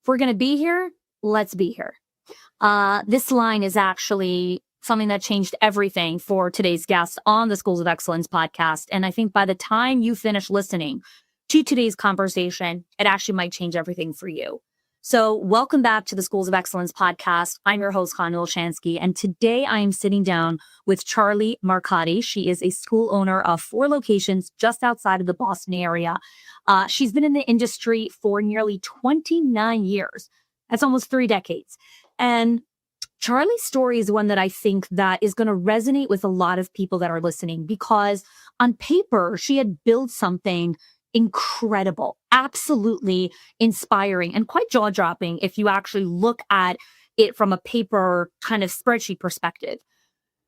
If we're going to be here, let's be here. This line is actually something that changed everything for today's guest on the Schools of Excellence podcast. And I think by the time you finish listening to today's conversation, it actually might change everything for you. So welcome back to the Schools of Excellence podcast. I'm your host, Chanie, and today I am sitting down with Charlie Marcotty. She is a school owner of 4 locations just outside of the Boston area. She's been in the industry for nearly 29 years. That's almost 3 decades. And Charlie's story is one that I think that is going to resonate with a lot of people that are listening, because on paper, she had built something incredible, absolutely inspiring, and quite jaw-dropping if you actually look at it from a paper kind of spreadsheet perspective.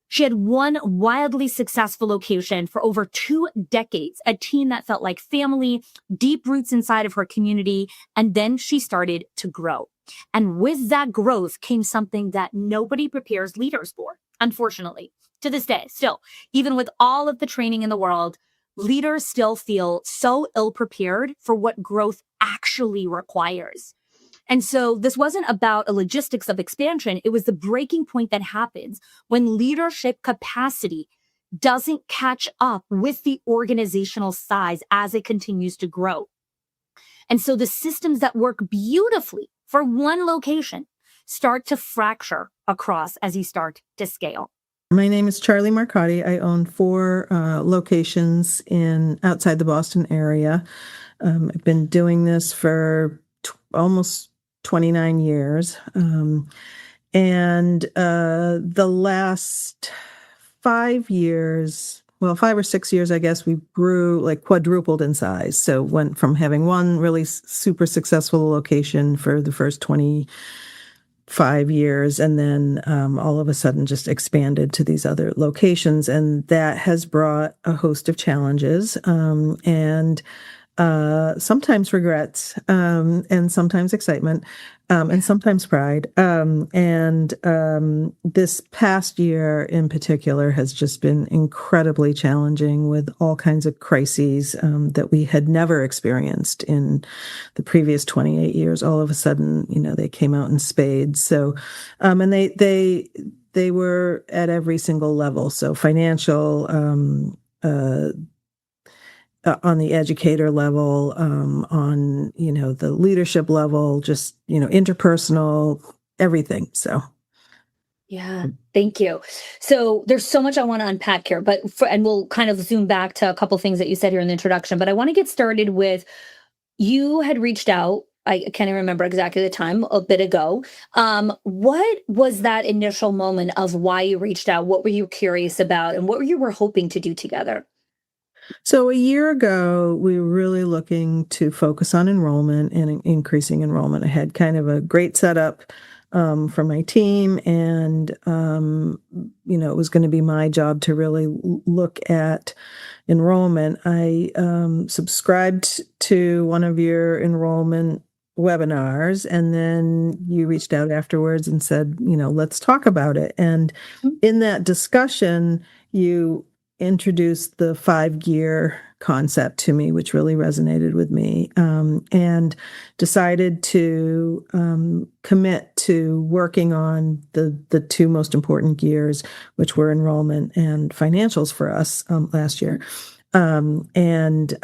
She had one wildly successful location for over 2 decades, a team that felt like family, deep roots inside of her community, and then she started to grow. And with that growth came something that nobody prepares leaders for, unfortunately. To this day, still, even with all of the training in the world, leaders still feel so ill-prepared for what growth actually requires. And so this wasn't about a logistics of expansion. It was the breaking point that happens when leadership capacity doesn't catch up with the organizational size as it continues to grow. And so the systems that work beautifully for one location start to fracture across as you start to scale. My name is Charlie Marcotty. I own 4 locations outside the Boston area. I've been doing this for almost 29 years. And the last 5 years, 5 or 6 years, I guess, we grew, like quadrupled in size. So went from having one really super successful location for the first 25 years, and then all of a sudden just expanded to these other locations. And that has brought a host of challenges and sometimes regrets and sometimes excitement and sometimes pride. This past year in particular has just been incredibly challenging, with all kinds of crises that we had never experienced in the previous 28 years. All of a sudden, they came out in spades. So, and they were at every single level. So financial, on the educator level, on, the leadership level, just, interpersonal, everything. So. Yeah, thank you. So there's so much I want to unpack here, and we'll kind of zoom back to a couple things that you said here in the introduction, but I want to get started with, you had reached out, I can't even remember exactly the time, a bit ago. What was that initial moment of why you reached out? What were you curious about, and what you were hoping to do together? So a year ago, we were really looking to focus on enrollment and increasing enrollment. I had kind of a great setup for my team, and it was going to be my job to really look at enrollment. I subscribed to one of your enrollment webinars, and then you reached out afterwards and said, let's talk about it. And in that discussion, you introduced the 5-gear concept to me, which really resonated with me, and decided to commit to working on the 2 most important gears, which were enrollment and financials for us last year, and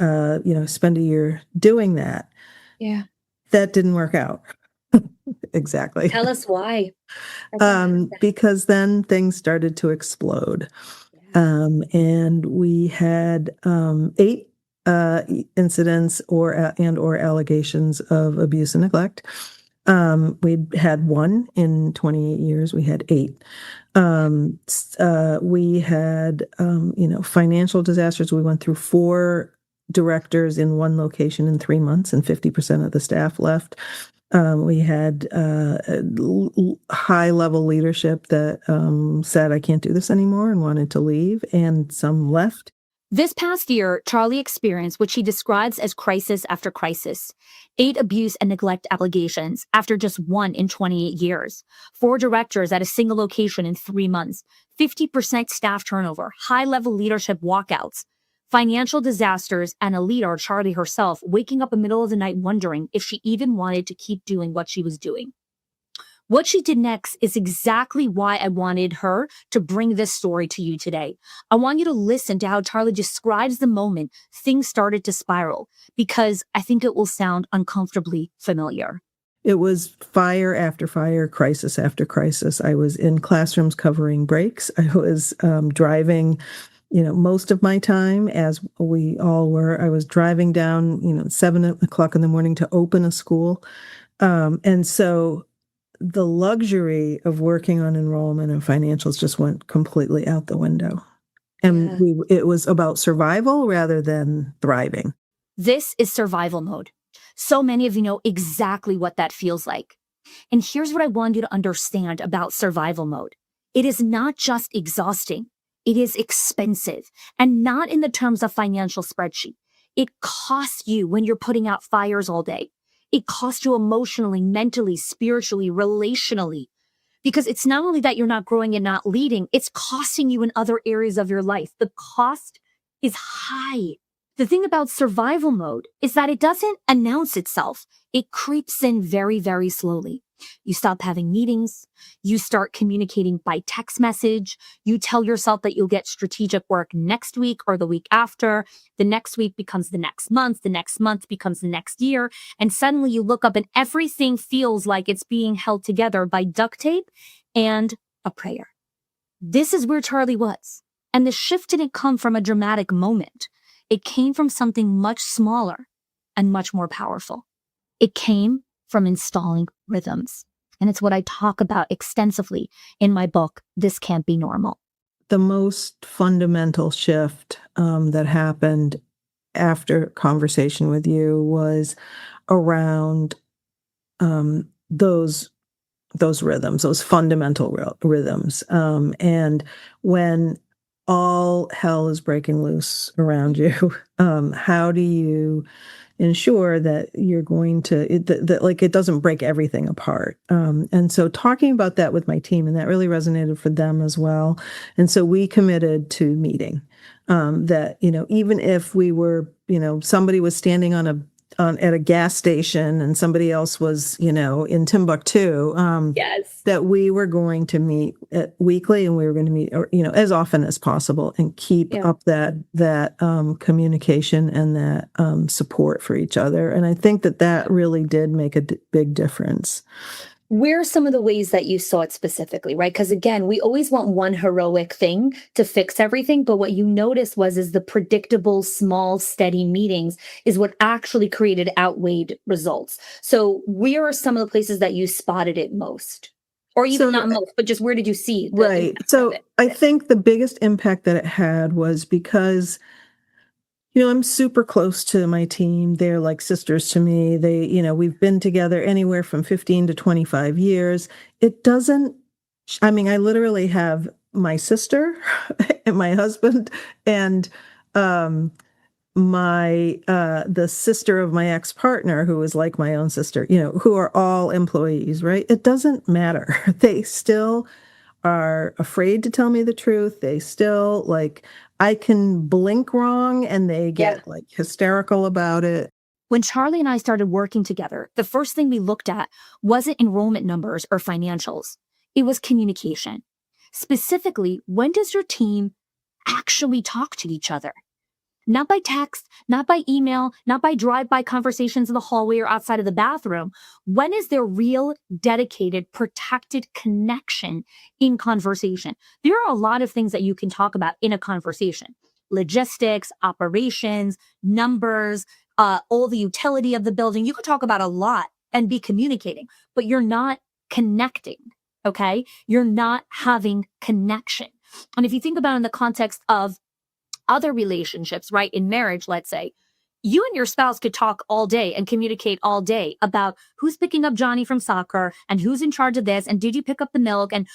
spend a year doing that. Yeah. That didn't work out. Exactly. Tell us why. Because then things started to explode. And we had 8 incidents or allegations of abuse and neglect. We'd had 1 in 28 years. We had 8. We had, financial disasters. We went through 4 directors in one location in 3 months, and 50% of the staff left. We had high-level leadership that said, I can't do this anymore, and wanted to leave, and some left. This past year, Charlie experienced what she describes as crisis after crisis. 8 abuse and neglect allegations after just 1 in 28 years. 4 directors at a single location in 3 months. 50% staff turnover. High-level leadership walkouts. Financial disasters and a leader, Charlie herself, waking up in the middle of the night wondering if she even wanted to keep doing what she was doing. What she did next is exactly why I wanted her to bring this story to you today. I want you to listen to how Charlie describes the moment things started to spiral, because I think it will sound uncomfortably familiar. It was fire after fire, crisis after crisis. I was in classrooms covering breaks. I was driving, most of my time, as we all were. I was driving down, 7 o'clock in the morning to open a school. And so the luxury of working on enrollment and financials just went completely out the window. And it was about survival rather than thriving. This is survival mode. So many of you know exactly what that feels like. And here's what I want you to understand about survival mode. It is not just exhausting. It is expensive, and not in the terms of financial spreadsheet. It costs you when you're putting out fires all day. It costs you emotionally, mentally, spiritually, relationally, because it's not only that you're not growing and not leading, it's costing you in other areas of your life. The cost is high. The thing about survival mode is that it doesn't announce itself. It creeps in very, very slowly. You stop having meetings. You start communicating by text message. You tell yourself that you'll get strategic work next week or the week after. The next week becomes the next month. The next month becomes the next year. And suddenly you look up and everything feels like it's being held together by duct tape and a prayer. This is where Charlie was. And the shift didn't come from a dramatic moment. It came from something much smaller and much more powerful. It came from installing rhythms. And it's what I talk about extensively in my book, This Can't Be Normal. The most fundamental shift that happened after conversation with you was around those rhythms, those fundamental rhythms. And when all hell is breaking loose around you, how do you ensure that you're going to, that like it doesn't break everything apart? And so talking about that with my team, and that really resonated for them as well. And so we committed to meeting that, even if we were, somebody was standing at a gas station and somebody else was, in Timbuktu, Yes. that we were going to meet weekly, and we were going to meet, as often as possible, and keep up that communication and that support for each other. And I think that really did make a big difference. Where are some of the ways that you saw it specifically, right? Because again, we always want one heroic thing to fix everything. But what you noticed is the predictable, small, steady meetings is what actually created outweighed results. So where are some of the places that you spotted it most? Or even not most, but just where did you see? Right. So I think the biggest impact that it had was because I'm super close to my team. They're like sisters to me. We've been together anywhere from 15 to 25 years. I literally have my sister and my husband and the sister of my ex-partner, who is like my own sister, who are all employees, right? It doesn't matter. They still are afraid to tell me the truth. They still I can blink wrong and they get hysterical about it. When Charlie and I started working together, the first thing we looked at wasn't enrollment numbers or financials. It was communication. Specifically, when does your team actually talk to each other? Not by text, not by email, not by drive-by conversations in the hallway or outside of the bathroom. When is there real, dedicated, protected connection in conversation? There are a lot of things that you can talk about in a conversation. Logistics, operations, numbers, all the utility of the building. You could talk about a lot and be communicating, but you're not connecting, okay? You're not having connection. And if you think about it in the context of other relationships, right? In marriage, let's say, you and your spouse could talk all day and communicate all day about who's picking up Johnny from soccer and who's in charge of this. And did you pick up the milk? And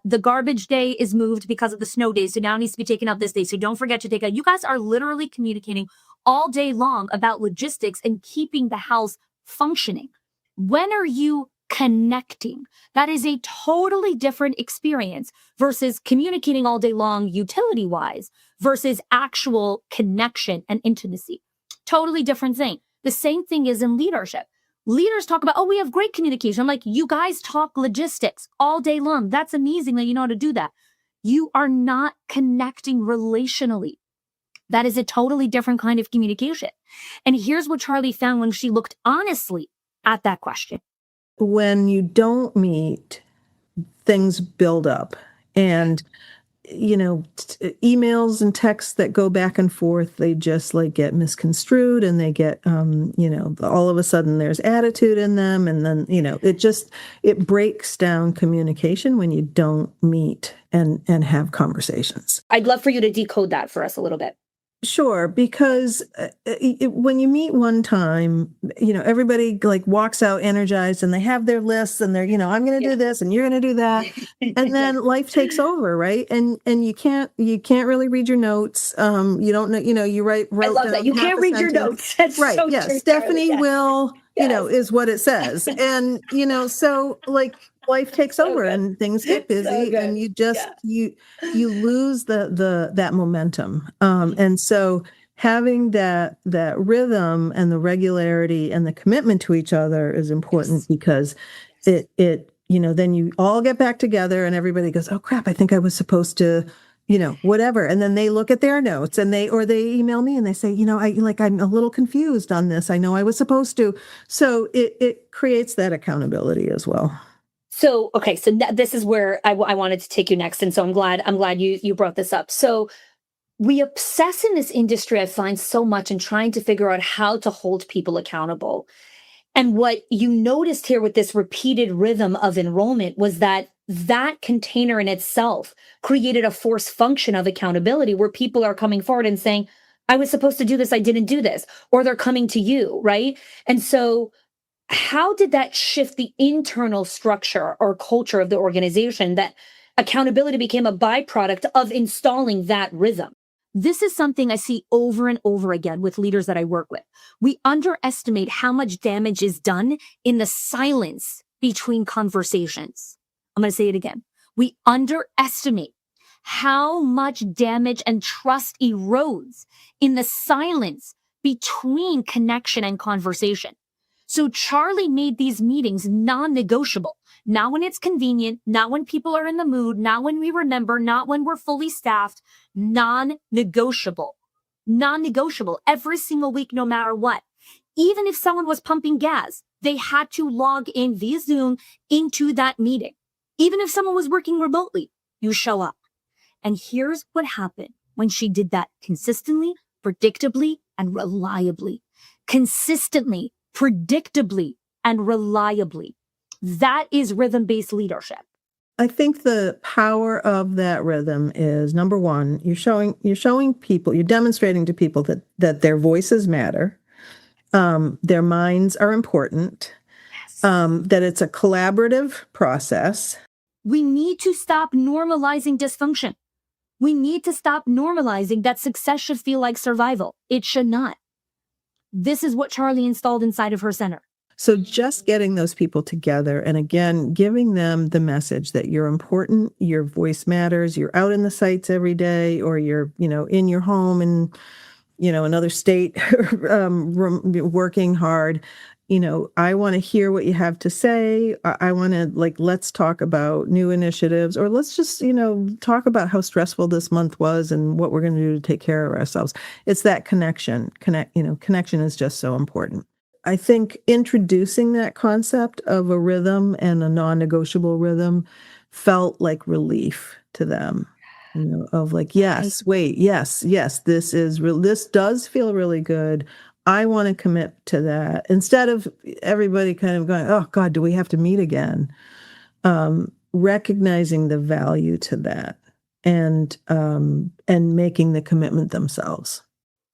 the garbage day is moved because of the snow days. So now it needs to be taken out this day. So don't forget to take it. You guys are literally communicating all day long about logistics and keeping the house functioning. When are you connecting? That is a totally different experience versus communicating all day long utility-wise versus actual connection and intimacy. Totally different thing. The same thing is in leadership. Leaders talk about, oh, we have great communication. I'm like, you guys talk logistics all day long. That's amazing that you know how to do that. You are not connecting relationally. That is a totally different kind of communication. And here's what Charlie found when she looked honestly at that question. When you don't meet, things build up. And emails and texts that go back and forth, they just like get misconstrued, and they get, all of a sudden there's attitude in them. And then, it breaks down communication when you don't meet and have conversations. I'd love for you to decode that for us a little bit. Sure, because when you meet one time, everybody like walks out energized, and they have their lists, and they're, I'm going to do this and you're going to do that. And then life takes over, right? And you can't really read your notes. You don't know, you wrote I love that. You can't read your notes. That's right. So Yeah. true, Stephanie Charlie. will, is what it says. And, so like life takes over and things get busy, and you just, you lose that momentum. And so having that rhythm and the regularity and the commitment to each other is important, because it then you all get back together and everybody goes, oh crap, I think I was supposed to, whatever. And then they look at their notes, and they email me and they say, I'm a little confused on this. I know I was supposed to. So it creates that accountability as well. So, okay. So this is where I wanted to take you next. And so I'm glad you brought this up. So we obsess in this industry, I find, so much in trying to figure out how to hold people accountable. And what you noticed here with this repeated rhythm of enrollment was that container in itself created a force function of accountability, where people are coming forward and saying, I was supposed to do this, I didn't do this, or they're coming to you, right? And so how did that shift the internal structure or culture of the organization, that accountability became a byproduct of installing that rhythm? This is something I see over and over again with leaders that I work with. We underestimate how much damage is done in the silence between conversations. I'm going to say it again. We underestimate how much damage and trust erodes in the silence between connection and conversation. So Charlie made these meetings non-negotiable. Not when it's convenient, not when people are in the mood, not when we remember, not when we're fully staffed. Non-negotiable. Non-negotiable every single week, no matter what. Even if someone was pumping gas, they had to log in via Zoom into that meeting. Even if someone was working remotely, you show up. And here's what happened when she did that consistently, predictably, and reliably. Consistently, predictably, and reliably. That is rhythm-based leadership. I think the power of that rhythm is, number one, you're showing people, you're demonstrating to people that their voices matter, their minds are important, that it's a collaborative process. We need to stop normalizing dysfunction. We need to stop normalizing that success should feel like survival. It should not. This is what Charlie installed inside of her center. So just getting those people together, and again, giving them the message that you're important, your voice matters, you're out in the sites every day, or you're, in your home in, another state, working hard. I want to hear what you have to say. I want to let's talk about new initiatives, or let's just, talk about how stressful this month was and what we're going to do to take care of ourselves. It's that connection. Connection is just so important. I think introducing that concept of a rhythm and a non-negotiable rhythm felt like relief to them, of yes, wait, yes, this does feel really good. I want to commit to that, instead of everybody kind of going, oh God, do we have to meet again? Recognizing the value to that and making the commitment themselves.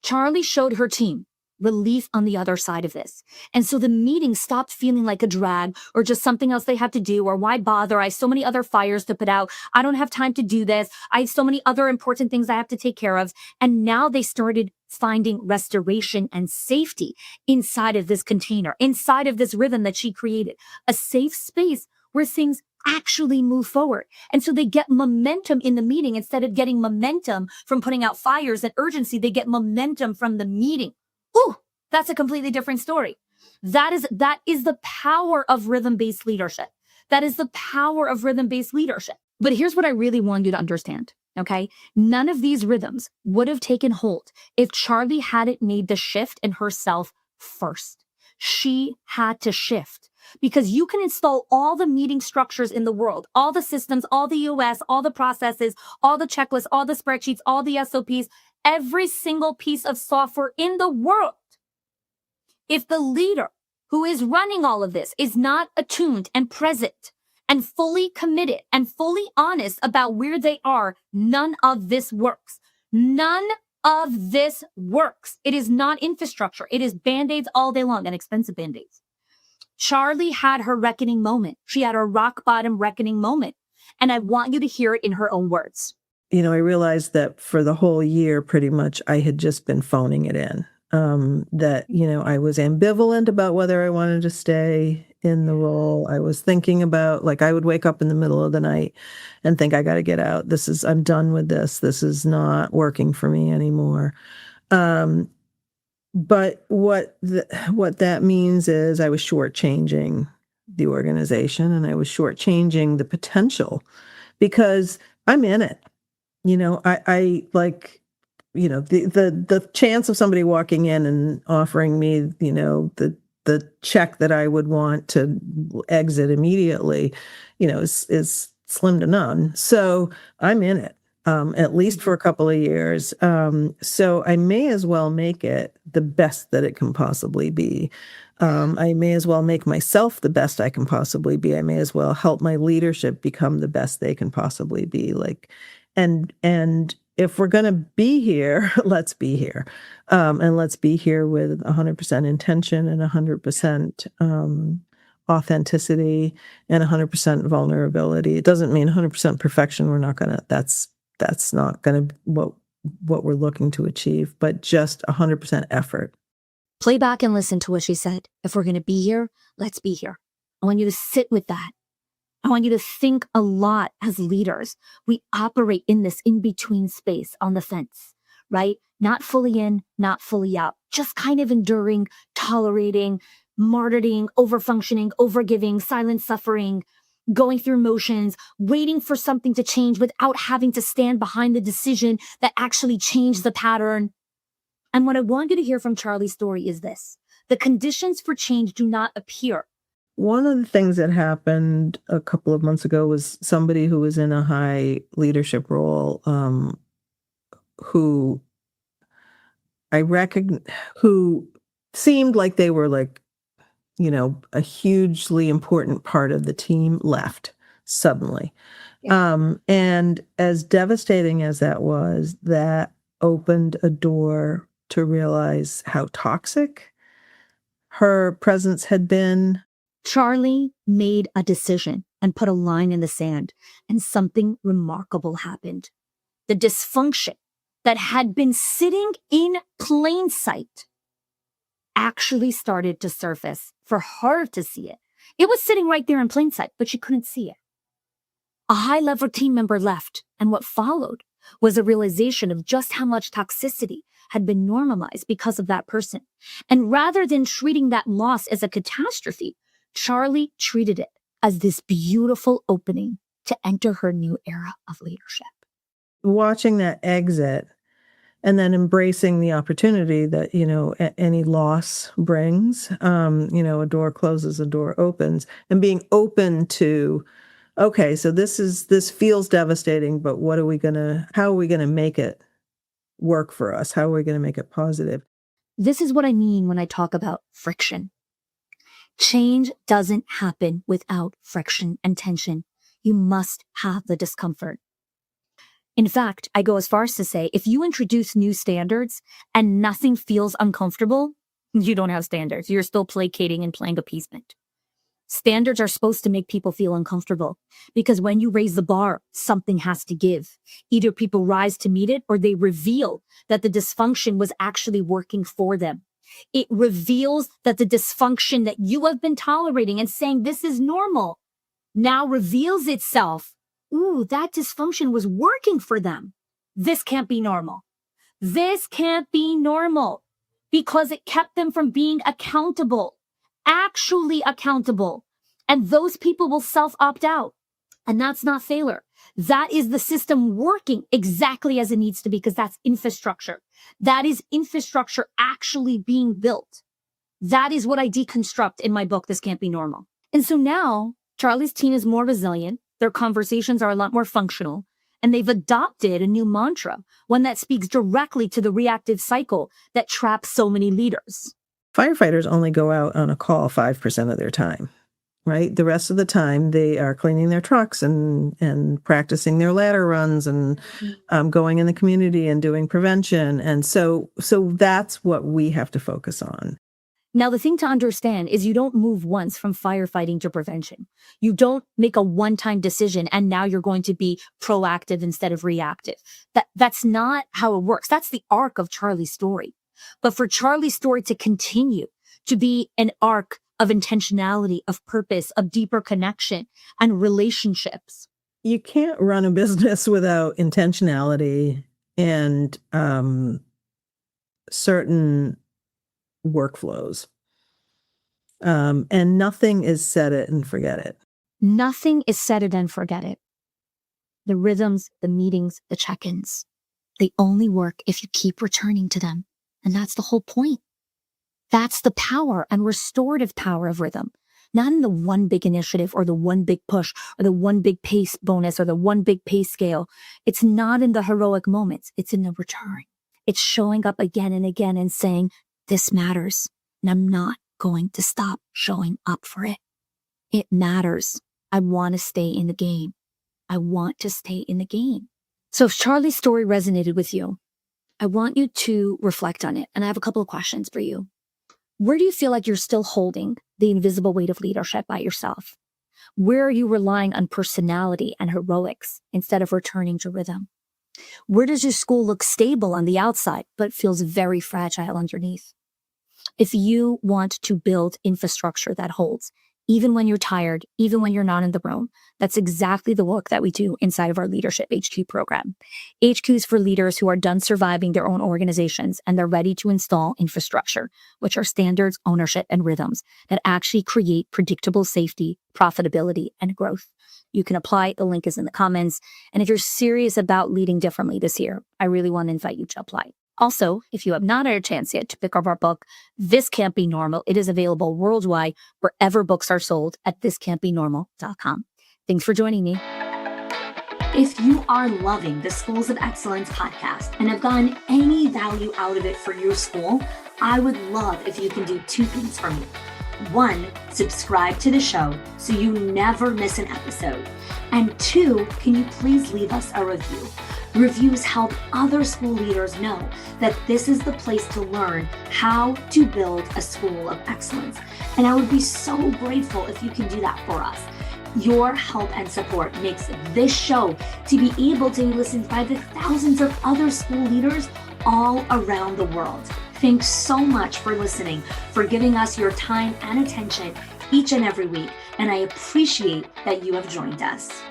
Charlie showed her team relief on the other side of this. And so the meeting stopped feeling like a drag or just something else they have to do, or why bother? I have so many other fires to put out. I don't have time to do this. I have so many other important things I have to take care of. And now they started finding restoration and safety inside of this container, inside of this rhythm that she created, a safe space where things actually move forward. And so they get momentum in the meeting instead of getting momentum from putting out fires and urgency. They get momentum from the meeting. Ooh, that's a completely different story. That is the power of rhythm-based leadership. That is the power of rhythm-based leadership. But here's what I really want you to understand, okay? None of these rhythms would have taken hold if Charlie hadn't made the shift in herself first. She had to shift, because you can install all the meeting structures in the world, all the systems, all the US, all the processes, all the checklists, all the spreadsheets, all the SOPs, every single piece of software in the world. If the leader who is running all of this is not attuned and present and fully committed and fully honest about where they are, none of this works. None of this works. It is not infrastructure. It is Band-Aids all day long, and expensive Band-Aids. Charlie had her reckoning moment. She had her rock bottom reckoning moment. And I want you to hear it in her own words. I realized that for the whole year, pretty much, I had just been phoning it in. That, I was ambivalent about whether I wanted to stay in the role. I was thinking about, I would wake up in the middle of the night and think, I got to get out. I'm done with this. This is not working for me anymore. But what that means is I was shortchanging the organization, and I was shortchanging the potential, because I'm in it. The chance of somebody walking in and offering me, the check that I would want to exit immediately, is slim to none. So I'm in it, at least for a couple of years. So I may as well make it the best that it can possibly be. I may as well make myself the best I can possibly be. I may as well help my leadership become the best they can possibly be. And if we're going to be here, let's be here. And let's be here with 100% intention and 100% authenticity and 100% vulnerability. It doesn't mean 100% perfection. We're not going to, that's not going to what we're looking to achieve, but just 100% effort. Play back and listen to what she said. If we're going to be here, let's be here. I want you to sit with that. I want you to think a lot as leaders. We operate in this in-between space on the fence, right? Not fully in, not fully out. Just kind of enduring, tolerating, martyring, overfunctioning, overgiving, silent suffering, going through motions, waiting for something to change without having to stand behind the decision that actually changed the pattern. And what I want you to hear from Charlie's story is this: the conditions for change do not appear. One of the things that happened a couple of months ago was somebody who was in a high leadership role, who who seemed like they were a hugely important part of the team, left suddenly. Yeah. And as devastating as that was, that opened a door to realize how toxic her presence had been. Charlie made a decision and put a line in the sand, and something remarkable happened. The dysfunction that had been sitting in plain sight actually started to surface for her to see it. It was sitting right there in plain sight, but she couldn't see it. A high-level team member left, and what followed was a realization of just how much toxicity had been normalized because of that person. And rather than treating that loss as a catastrophe, Charlie treated it as this beautiful opening to enter her new era of leadership. Watching that exit and then embracing the opportunity that, any loss brings, a door closes, a door opens, and being open to, okay, so this feels devastating, but how are we going to make it work for us? How are we going to make it positive? This is what I mean when I talk about friction. Change doesn't happen without friction and tension. You must have the discomfort. In fact, I go as far as to say, if you introduce new standards and nothing feels uncomfortable, you don't have standards. You're still placating and playing appeasement. Standards are supposed to make people feel uncomfortable, because when you raise the bar, something has to give. Either people rise to meet it, or they reveal that the dysfunction was actually working for them. It reveals that the dysfunction that you have been tolerating and saying this is normal now reveals itself, ooh, that dysfunction was working for them. This can't be normal. This can't be normal because it kept them from being accountable, actually accountable. And those people will self-opt out. And that's not failure. That is the system working exactly as it needs to be because that's infrastructure. That is infrastructure actually being built. That is what I deconstruct in my book, This Can't Be Normal. And so now Charlie's team is more resilient. Their conversations are a lot more functional. And they've adopted a new mantra, one that speaks directly to the reactive cycle that traps so many leaders. Firefighters only go out on a call 5% of their time, right? The rest of the time, they are cleaning their trucks and practicing their ladder runs and going in the community and doing prevention. And so that's what we have to focus on. Now, the thing to understand is you don't move once from firefighting to prevention. You don't make a one-time decision and now you're going to be proactive instead of reactive. That's not how it works. That's the arc of Charlie's story. But for Charlie's story to continue to be an arc of intentionality, of purpose, of deeper connection and relationships. You can't run a business without intentionality and certain workflows. And nothing is set it and forget it. Nothing is set it and forget it. The rhythms, the meetings, the check-ins, they only work if you keep returning to them. And that's the whole point. That's the power and restorative power of rhythm. Not in the one big initiative or the one big push or the one big pace bonus or the one big pay scale. It's not in the heroic moments. It's in the return. It's showing up again and again and saying, this matters, and I'm not going to stop showing up for it. It matters. I want to stay in the game. I want to stay in the game. So if Charlie's story resonated with you, I want you to reflect on it. And I have a couple of questions for you. Where do you feel like you're still holding the invisible weight of leadership by yourself? Where are you relying on personality and heroics instead of returning to rhythm? Where does your school look stable on the outside, but feels very fragile underneath? If you want to build infrastructure that holds, even when you're tired, even when you're not in the room, that's exactly the work that we do inside of our Leadership HQ program. HQ is for leaders who are done surviving their own organizations and they're ready to install infrastructure, which are standards, ownership, and rhythms that actually create predictable safety, profitability, and growth. You can apply. The link is in the comments. And if you're serious about leading differently this year, I really want to invite you to apply. Also, if you have not had a chance yet to pick up our book, This Can't Be Normal, it is available worldwide wherever books are sold at thiscan'tbenormal.com. Thanks for joining me. If you are loving the Schools of Excellence podcast and have gotten any value out of it for your school, I would love if you can do two things for me. One, subscribe to the show so you never miss an episode. And two, can you please leave us a review? Reviews help other school leaders know that this is the place to learn how to build a school of excellence. And I would be so grateful if you can do that for us. Your help and support makes this show to be able to be listened by the thousands of other school leaders all around the world. Thanks so much for listening, for giving us your time and attention each and every week. And I appreciate that you have joined us.